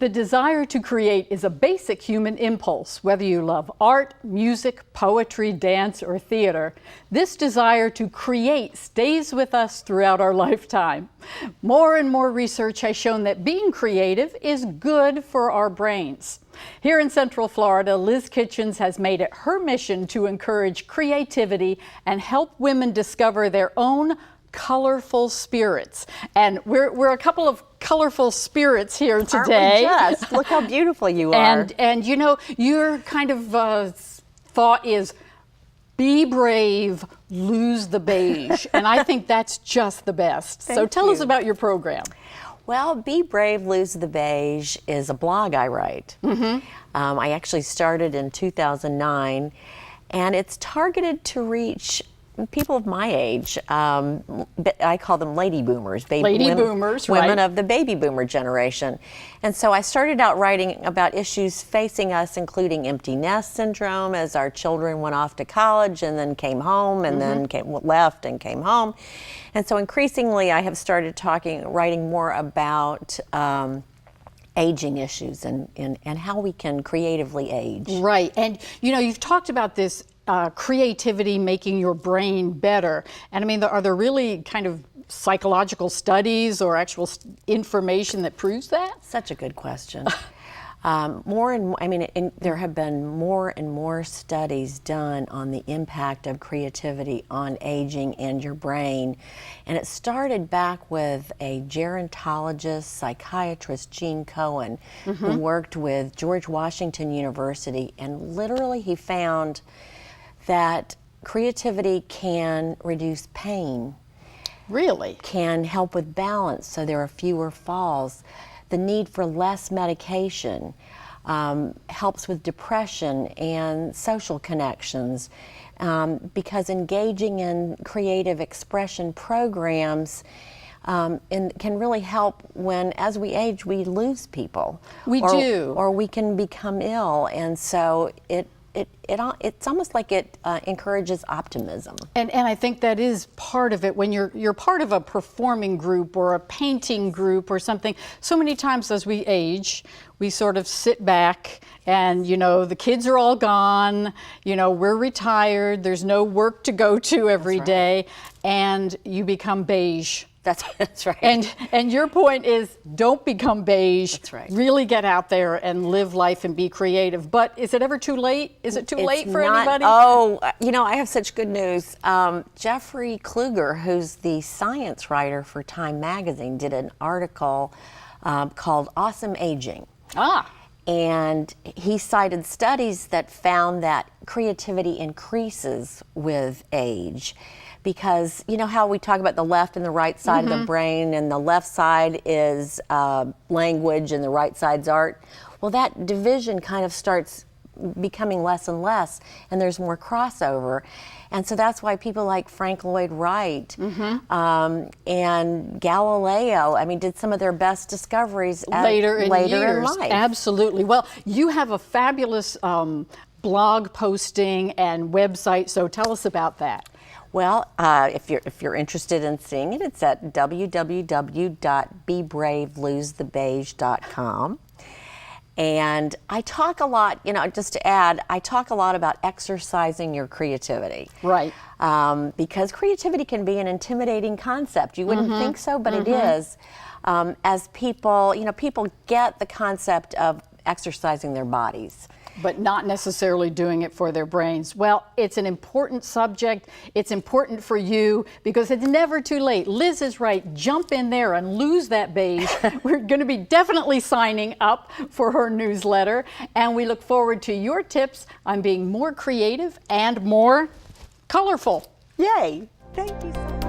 The desire to create is a basic human impulse, whether you love art, music, poetry, dance, or theater. This desire to create stays with us throughout our lifetime. More and more research has shown that being creative is good for our brains. Here in Central Florida, Liz Kitchens has made it her mission to encourage creativity and help women discover their own colorful spirits. And we're a couple of colorful spirits here today. Aren't we just? Look how beautiful you are. And you know, your kind of thought is, be brave, lose the beige. And I think that's just the best. So tell us about your program. Well, Be Brave, Lose the Beige is a blog I write. I actually started in 2009, and it's targeted to reach people of my age. I call them lady boomers. Women of the baby boomer generation. And so I started out writing about issues facing us, including empty nest syndrome, as our children went off to college and then came home and then left and came home. And so increasingly I have started writing more about aging issues and how we can creatively age. Right. And you know, you've talked about this creativity making your brain better. And I mean, are there really kind of psychological studies or actual information that proves that? Such a good question. There have been more and more studies done on the impact of creativity on aging and your brain. And it started back with a gerontologist, psychiatrist, Gene Cohen, who worked with George Washington University. And literally he found that creativity can reduce pain. Really? Can help with balance, so there are fewer falls. The need for less medication helps with depression and social connections, because engaging in creative expression programs can really help when, as we age, we lose people. We do. Or we can become ill, and so it's almost like it encourages optimism. And I think that is part of it. When you're part of a performing group or a painting group or something, so many times as we age, we sort of sit back and, you know, the kids are all gone, you know, we're retired, there's no work to go to every day, and you become beige. That's right. And your point is, don't become beige. That's right. Really get out there and live life and be creative. But is it ever too late? Is it too late for anybody? Oh, you know, I have such good news. Jeffrey Kluger, who's the science writer for Time Magazine, did an article called Awesome Aging. And he cited studies that found that creativity increases with age. Because you know how we talk about the left and the right side of the brain, and the left side is language and the right side's art? Well, that division kind of starts becoming less and less, and there's more crossover. And so that's why people like Frank Lloyd Wright and Galileo, I mean, did some of their best discoveries later in life. Absolutely. Well, you have a fabulous blog posting and website, so tell us about that. Well, if you're interested in seeing it, it's at www.bebravelosethebeige.com. And I talk a lot, you know, just to add, I talk a lot about exercising your creativity. Right. Because creativity can be an intimidating concept. You wouldn't think so, but it is. As people, you know, people get the concept of exercising their bodies, but not necessarily doing it for their brains. Well, it's an important subject. It's important for you because it's never too late. Liz is right. Jump in there and lose that beige. We're going to be definitely signing up for her newsletter, and we look forward to your tips on being more creative and more colorful. Yay! Thank you so much.